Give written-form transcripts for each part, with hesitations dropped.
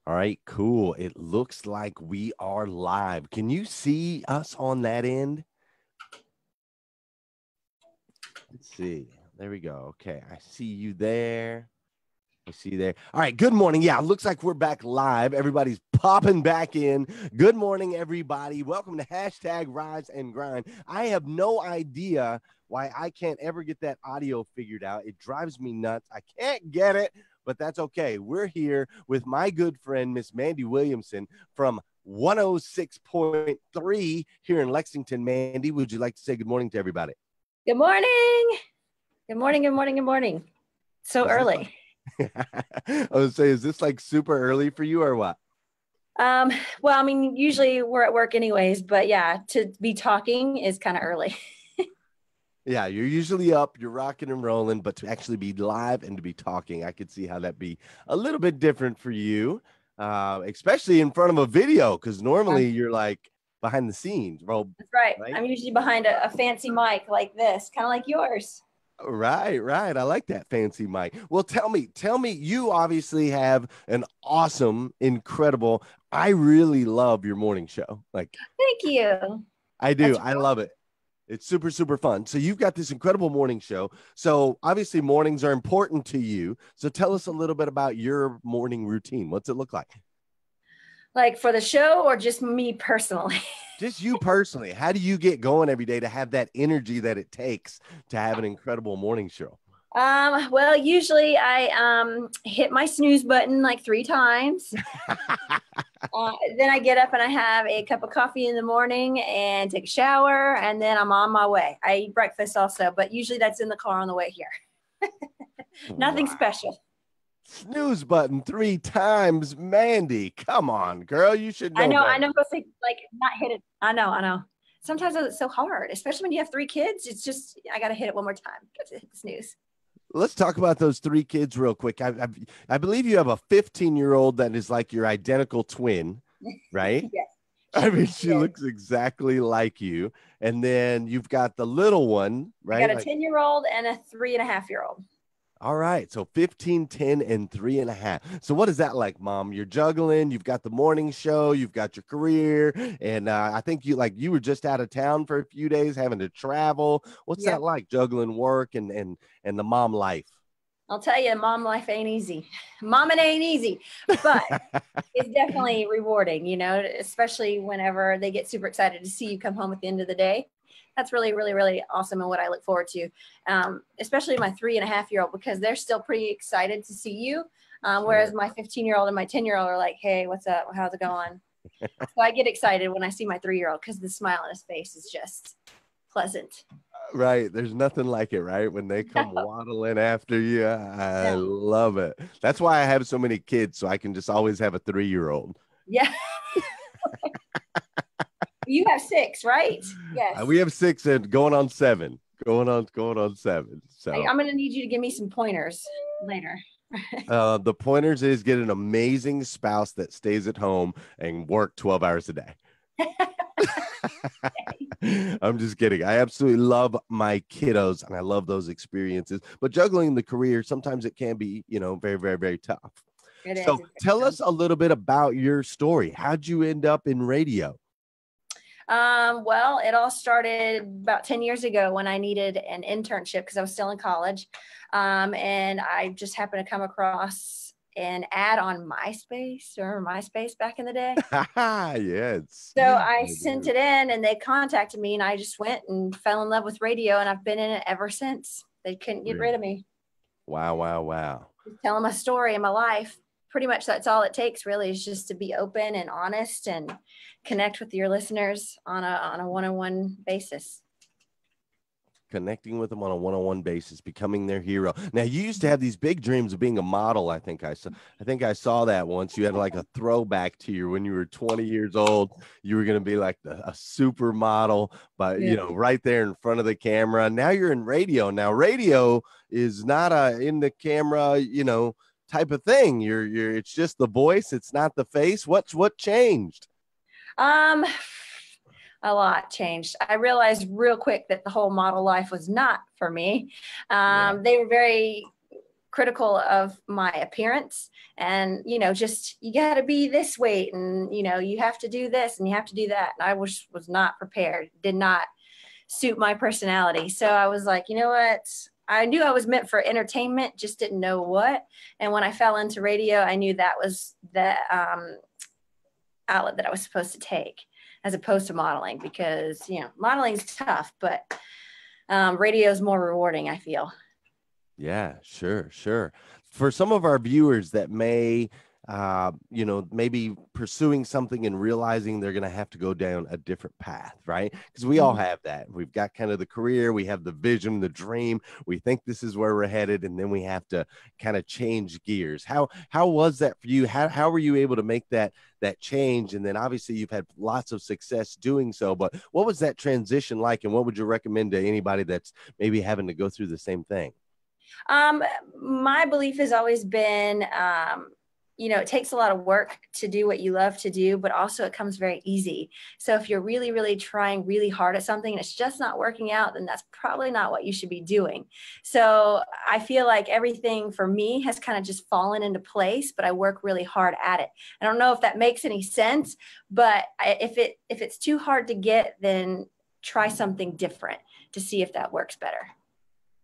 All right, cool. It looks like we are live. Can you see us on that end? Let's see. There we go. Okay, I see you there. I see you there. All right, good morning. Yeah, looks like we're back live. Everybody's popping back in. Good morning, everybody. Welcome to hashtag Rise and Grind. I have no idea why I can't ever get that audio figured out. It drives me nuts. I can't get it, but that's okay. We're here with my good friend, Miss Mandy Williamson from 106.3 here in Lexington. Mandy, would you like to say good morning to everybody? Good morning. Good morning. Good morning. Good morning. So early. I would say, is this like super early for you or what? Well, I mean, usually we're at work anyways, but yeah, to be talking is kind of early. Yeah, you're usually up, you're rocking and rolling, but to actually be live and to be talking, I could see how that'd be a little bit different for you, especially in front of a video, because normally you're like behind the scenes. Well, That's right. right? I'm usually behind a fancy mic like this, kind of like yours. Right, right. I like that fancy mic. Well, tell me, you obviously have an awesome, incredible, I really love your morning show. Like, Thank you. I do. That's I love it. It's super, super fun. So you've got this incredible morning show. So obviously mornings are important to you. So tell us a little bit about your morning routine. What's it look like? like for the show or just me personally? Just you personally. How do you get going every day to have that energy that it takes to have an incredible morning show? Well, usually I hit my snooze button like 3 times. Then I get up and I have a cup of coffee in the morning and take a shower, and then I'm on my way. I eat breakfast also, but usually that's in the car on the way here. Nothing Wow. special. Snooze button 3 times. Mandy, come on, girl. You should know I better. know, but like not hit it. I know. Sometimes it's so hard, especially when you have 3 kids. It's just, I got to hit it one more time. Got to hit the snooze. Let's talk about those 3 kids real quick. I believe you have a 15-year-old that is like your identical twin, right? Yes. I mean, she looks exactly like you. And then you've got the little one, I right? got a Like, 10-year-old and a 3.5-year-old. all right. So 15, 10, and 3.5. So what is that like, Mom? You're juggling, you've got the morning show, you've got your career. And I think you were just out of town for a few days having to travel. What's that Yep. like, juggling work and the mom life? I'll tell you, mom life ain't easy. Mom, it ain't easy, but it's definitely rewarding, especially whenever they get super excited to see you come home at the end of the day. That's really, really, really awesome and what I look forward to, especially my 3.5-year-old, because they're still pretty excited to see you. Whereas my 15-year-old and my 10-year-old are like, hey, what's up? How's it going? So I get excited when I see my 3-year-old because the smile on his face is just pleasant. Right. There's nothing like it, right? When they come waddling after you. I Yeah. love it. That's why I have so many kids, so I can just always have a 3-year-old. Yeah. You have 6, right? Yes. We have 6 and going on 7. Going on 7. So I'm going to need you to give me some pointers later. the pointers is get an amazing spouse that stays at home and work 12 hours a day. I'm just kidding. I absolutely love my kiddos and I love those experiences. But juggling the career, sometimes it can be, very, very, very tough. So tell us a little bit about your story. How'd you end up in radio? Well, it all started about 10 years ago when I needed an internship because I was still in college. And I just happened to come across an ad on MySpace or MySpace back in the day. Yes. So I sent it in and they contacted me and I just went and fell in love with radio and I've been in it ever since. They couldn't get rid of me. Wow. Just telling my story and my life. Pretty much that's all it takes really is just to be open and honest and connect with your listeners on a one-on-one basis. Connecting with them on a one-on-one basis, becoming their hero. Now, you used to have these big dreams of being a model. I think I saw that once. You had like a throwback to when you were 20 years old. You were going to be like a supermodel, but right there in front of the camera. Now you're in radio. Now radio is not a in the camera, type of thing. It's just the voice. It's not the face. What changed? A lot changed. I realized real quick that the whole model life was not for me. They were very critical of my appearance and, you know, just, you got to be this weight and, you know, you have to do this and you have to do that. And I was not prepared, did not suit my personality. So I was like, you know what? I knew I was meant for entertainment, just didn't know what. And when I fell into radio, I knew that was the outlet that I was supposed to take, as opposed to modeling, because, you know, modeling is tough, but radio is more rewarding, I feel. Yeah, sure, sure. For some of our viewers that may, you know, maybe pursuing something and realizing they're going to have to go down a different path, right? Because we all have that. We've got kind of the career, we have the vision, the dream. We think this is where we're headed, and then we have to kind of change gears. How was that for you? How were you able to make that change? And then obviously you've had lots of success doing so, but what was that transition like, and what would you recommend to anybody that's maybe having to go through the same thing? My belief has always been, you know, it takes a lot of work to do what you love to do, but also it comes very easy. So if you're really, really trying really hard at something and it's just not working out, then that's probably not what you should be doing. So I feel like everything for me has kind of just fallen into place, but I work really hard at it. I don't know if that makes any sense, but if it's too hard to get, then try something different to see if that works better.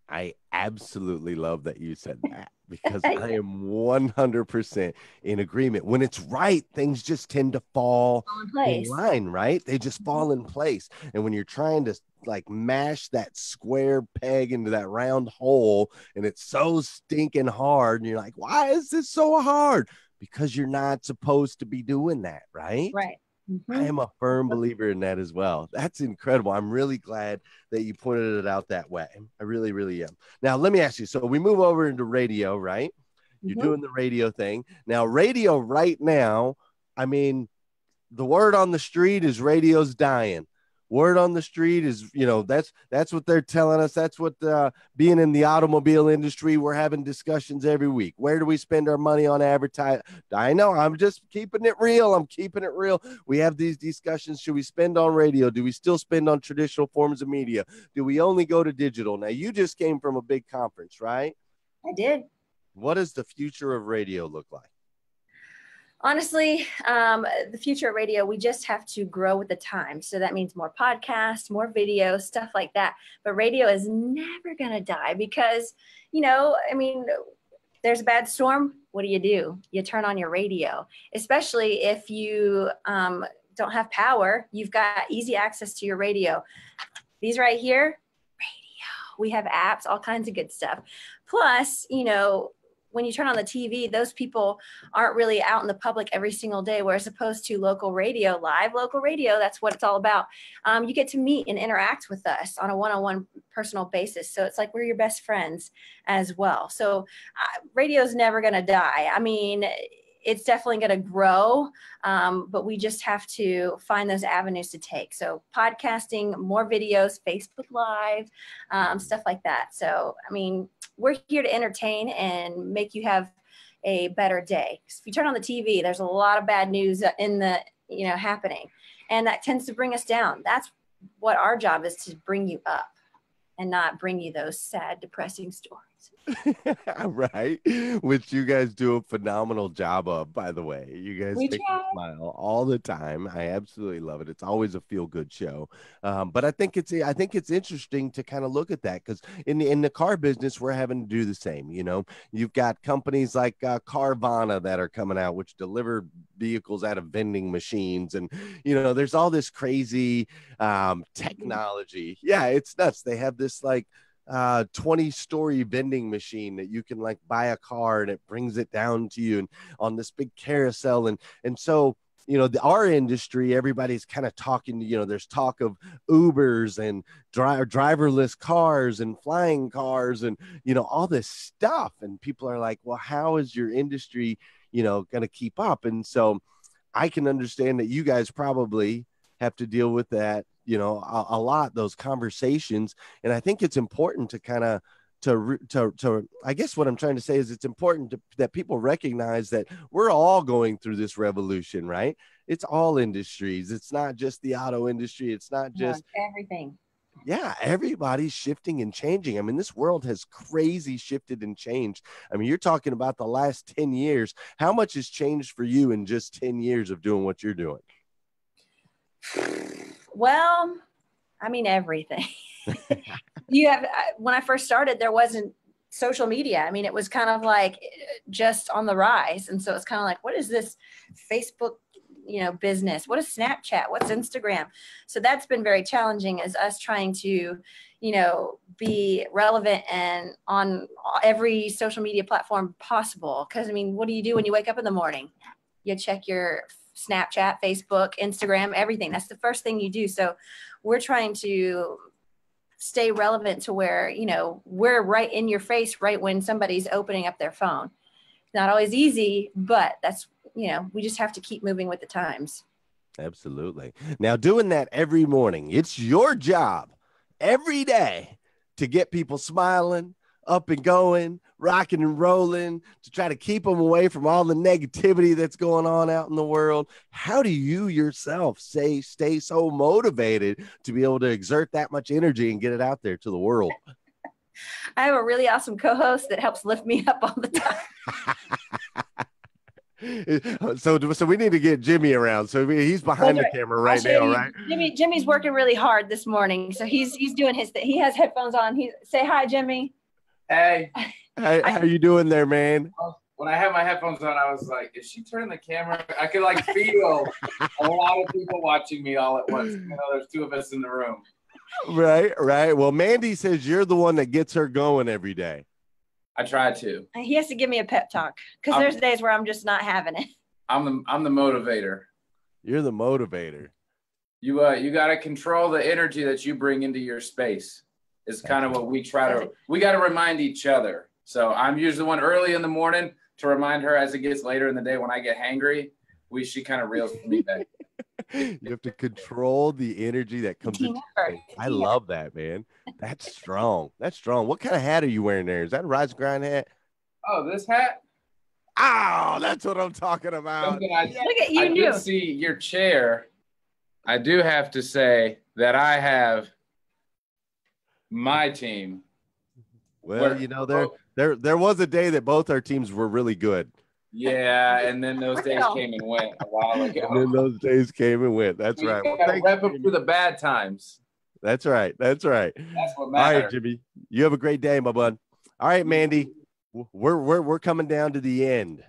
I absolutely love that you said that, because I am 100% in agreement. When it's right, things just tend to fall in line, right? They just fall in place. And when you're trying to like mash that square peg into that round hole and it's so stinking hard, and you're like, why is this so hard? Because you're not supposed to be doing that, right? Right. I am a firm believer in that as well. That's incredible. I'm really glad that you pointed it out that way. I really, really am. Now, let me ask you. So we move over into radio, right? You're doing the radio thing. Now, radio right now, I mean, the word on the street is radio's dying. Word on the street is, you know, that's what they're telling us. That's what being in the automobile industry, we're having discussions every week. Where do we spend our money on advertising? I know, I'm just keeping it real. I'm keeping it real. We have these discussions. Should we spend on radio? Do we still spend on traditional forms of media? Do we only go to digital? Now, you just came from a big conference, right? I did. What does the future of radio look like? Honestly, the future of radio, we just have to grow with the times. So that means more podcasts, more video, stuff like that. But radio is never going to die because, you know, I mean, there's a bad storm. What do? You turn on your radio, especially if you don't have power. You've got easy access to your radio. These right here, radio. We have apps, all kinds of good stuff. Plus, you know, when you turn on the TV, those people aren't really out in the public every single day, whereas opposed to local radio, live local radio, that's what it's all about. You get to meet and interact with us on a one-on-one personal basis. So it's like we're your best friends as well. So radio is never going to die. I mean, it's definitely going to grow, but we just have to find those avenues to take. So podcasting, more videos, Facebook Live, stuff like that. So, I mean, we're here to entertain and make you have a better day. If you turn on the TV, there's a lot of bad news in the, you know, happening, and that tends to bring us down. That's what our job is, to bring you up and not bring you those sad, depressing stories. Right, which you guys do a phenomenal job of, by the way. You guys make me smile all the time. I absolutely love it. It's always a feel-good show. But I think it's interesting to kind of look at that, because in the car business, we're having to do the same. You know, you've got companies like Carvana that are coming out, which deliver vehicles out of vending machines, and you know, there's all this crazy technology. Yeah, it's nuts. They have this like 20-story vending machine that you can like buy a car and it brings it down to you and on this big carousel. And so, you know, our industry, everybody's kind of talking, you know, there's talk of Ubers and driverless cars and flying cars and, you know, all this stuff. And people are like, well, how is your industry, you know, going to keep up? And so I can understand that you guys probably have to deal with that, you know, a lot, those conversations. And I think it's important to kind of I guess what I'm trying to say is it's important that people recognize that we're all going through this revolution, right? It's all industries. It's not just the auto industry. It's not just everything. Yeah, everybody's shifting and changing. I mean, this world has crazy shifted and changed. I mean, you're talking about the last 10 years. How much has changed for you in just 10 years of doing what you're doing? Well, I mean, everything. When I first started, there wasn't social media. I mean, it was kind of like just on the rise. And so it's kind of like, what is this Facebook, business? What is Snapchat? What's Instagram? So that's been very challenging, as us trying to, be relevant and on every social media platform possible. Because, I mean, what do you do when you wake up in the morning? You check your Snapchat, Facebook, Instagram, everything. That's the first thing you do. So we're trying to stay relevant to where, we're right in your face right when somebody's opening up their phone. Not always easy, but that's, we just have to keep moving with the times. Absolutely. Now, doing that every morning, it's your job every day to get people smiling, up and going, rocking and rolling, to try to keep them away from all the negativity that's going on out in the world. How do you yourself stay so motivated to be able to exert that much energy and get it out there to the world? I have a really awesome co-host that helps lift me up all the time. So we need to get Jimmy around. So he's behind the camera right now, right? Jimmy's working really hard this morning, so he's doing his thing. He has headphones on. Say hi, Jimmy. Hey. How you doing there, man? When I had my headphones on, I was like, is she turning the camera? I could feel a lot of people watching me all at once. There's two of us in the room. Right. Well, Mandy says you're the one that gets her going every day. I try to. He has to give me a pep talk because there's days where I'm just not having it. I'm the motivator. You're the motivator. You got to control the energy that you bring into your space. Is kind of what we try to. We got to remind each other. So I'm usually the one early in the morning to remind her as it gets later in the day when I get hangry. She kind of reels me back. You have to control the energy that comes in. I love that, man. That's strong. What kind of hat are you wearing there? Is that a Rise and Grind hat? Oh, this hat? Oh, that's what I'm talking about. Look at you. I do see your chair. I do have to say that I have my team. Well, there was a day that both our teams were really good. Yeah, and then those days came and went a while ago. That's right. We gotta rep up through the bad times. That's right. That's what matters. All right, Jimmy. You have a great day, my bud. All right, Mandy. We're coming down to the end.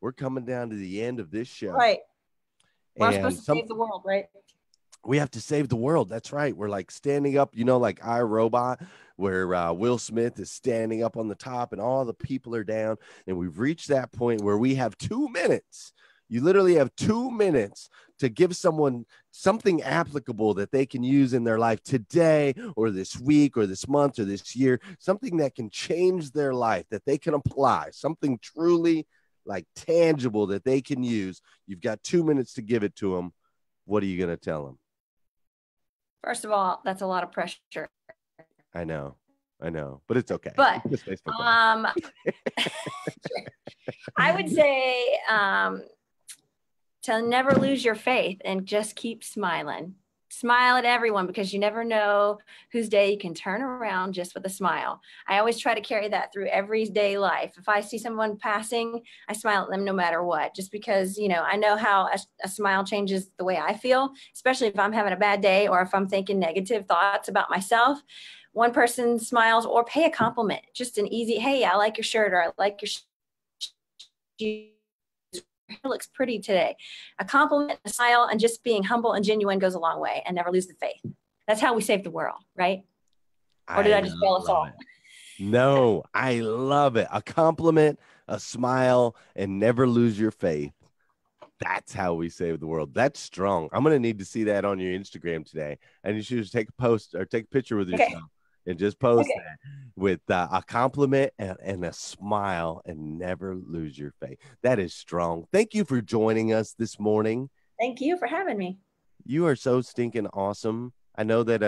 We're coming down to the end of this show. Right. We're supposed to save the world, right? We have to save the world. That's right. We're standing up, like iRobot, where Will Smith is standing up on the top and all the people are down. And we've reached that point where we have 2 minutes. You literally have 2 minutes to give someone something applicable that they can use in their life today or this week or this month or this year, something that can change their life, that they can apply, something truly tangible that they can use. You've got 2 minutes to give it to them. What are you going to tell them? First of all, that's a lot of pressure. I know, but it's okay. But I would say to never lose your faith and just keep smiling. Smile at everyone, because you never know whose day you can turn around just with a smile. I always try to carry that through everyday life. If I see someone passing, I smile at them no matter what, just because, I know how a smile changes the way I feel, especially if I'm having a bad day or if I'm thinking negative thoughts about myself. One person smiles, or pay a compliment, just an easy, hey, I like your shirt, or I like your shoes. It looks pretty today. A compliment, a smile, and just being humble and genuine goes a long way, and never lose the faith. That's how we save the world, right? Or did I just fail us all? No, I love it. A compliment, a smile, and never lose your faith. That's how we save the world. That's strong. I'm going to need to see that on your Instagram today. And you should just take a picture with yourself and just post that with a compliment and a smile, and never lose your faith. That is strong. Thank you for joining us this morning. Thank you for having me. You are so stinking awesome. I know that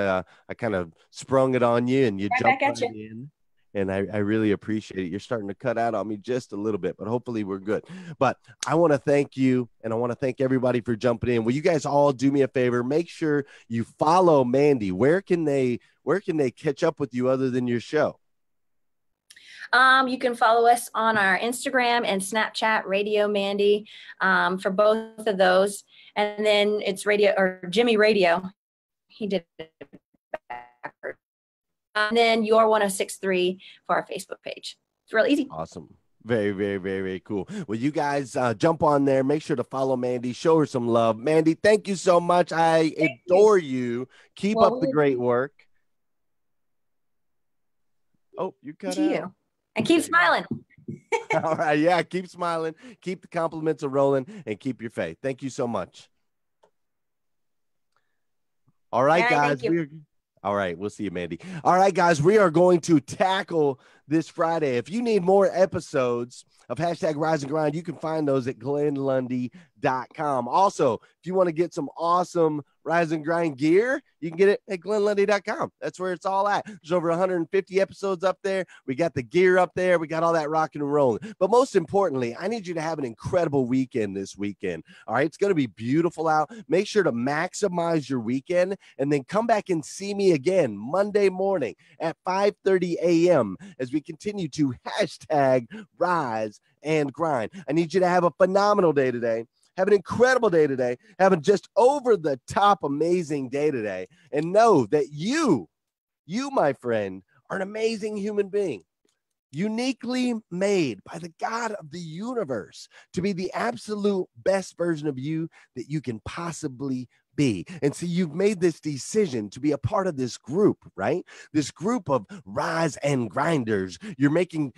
I kind of sprung it on you and you jumped right in. And I really appreciate it. You're starting to cut out on me just a little bit, but hopefully we're good. But I want to thank you, and I want to thank everybody for jumping in. Will you guys all do me a favor? Make sure you follow Mandy. Where can they catch up with you other than your show? You can follow us on our Instagram and Snapchat, Radio Mandy, for both of those. And then it's Radio or Jimmy Radio. He did it backwards. And then Your 1063 for our Facebook page. It's real easy. Awesome. Very, very, very, very cool. Well, you guys jump on there. Make sure to follow Mandy. Show her some love. Mandy, thank you so much. I adore you. Keep up the great work. Oh, you cut out. You. And keep smiling. All right. Yeah. Keep smiling. Keep the compliments rolling and keep your faith. Thank you so much. All right, guys. All right. We'll see you, Mandy. All right, guys. We are going to tackle this Friday. If you need more episodes of hashtag Rise and Grind, you can find those at GlennLundy.com. Also, if you want to get some awesome Rise and Grind gear, you can get it at GlennLundy.com. That's where it's all at. There's over 150 episodes up there. We got the gear up there. We got all that rocking and rolling. But most importantly, I need you to have an incredible weekend this weekend. All right. It's going to be beautiful out. Make sure to maximize your weekend and then come back and see me again Monday morning at 5:30 a.m. as we continue to hashtag Rise and Grind. I need you to have a phenomenal day today. Have an incredible day today. Have a just over the top amazing day today. And know that you, my friend, are an amazing human being, uniquely made by the God of the universe to be the absolute best version of you that you can possibly be. And so you've made this decision to be a part of this group, right? This group of rise and grinders. You're making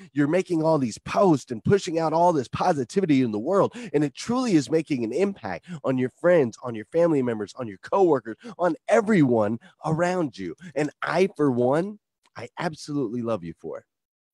all these posts and pushing out all this positivity in the world. And it truly is making an impact on your friends, on your family members, on your coworkers, on everyone around you. And I, for one, I absolutely love you for it.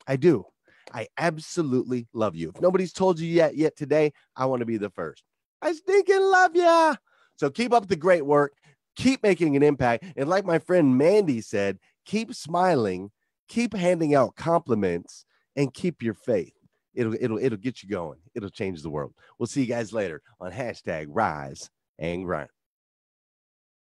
I do. I absolutely love you. If nobody's told you yet today, I want to be the first. I stinking love ya. So keep up the great work. Keep making an impact. And like my friend Mandy said, keep smiling, keep handing out compliments, and keep your faith. It'll get you going. It'll change the world. We'll see you guys later on hashtag Rise and Grind.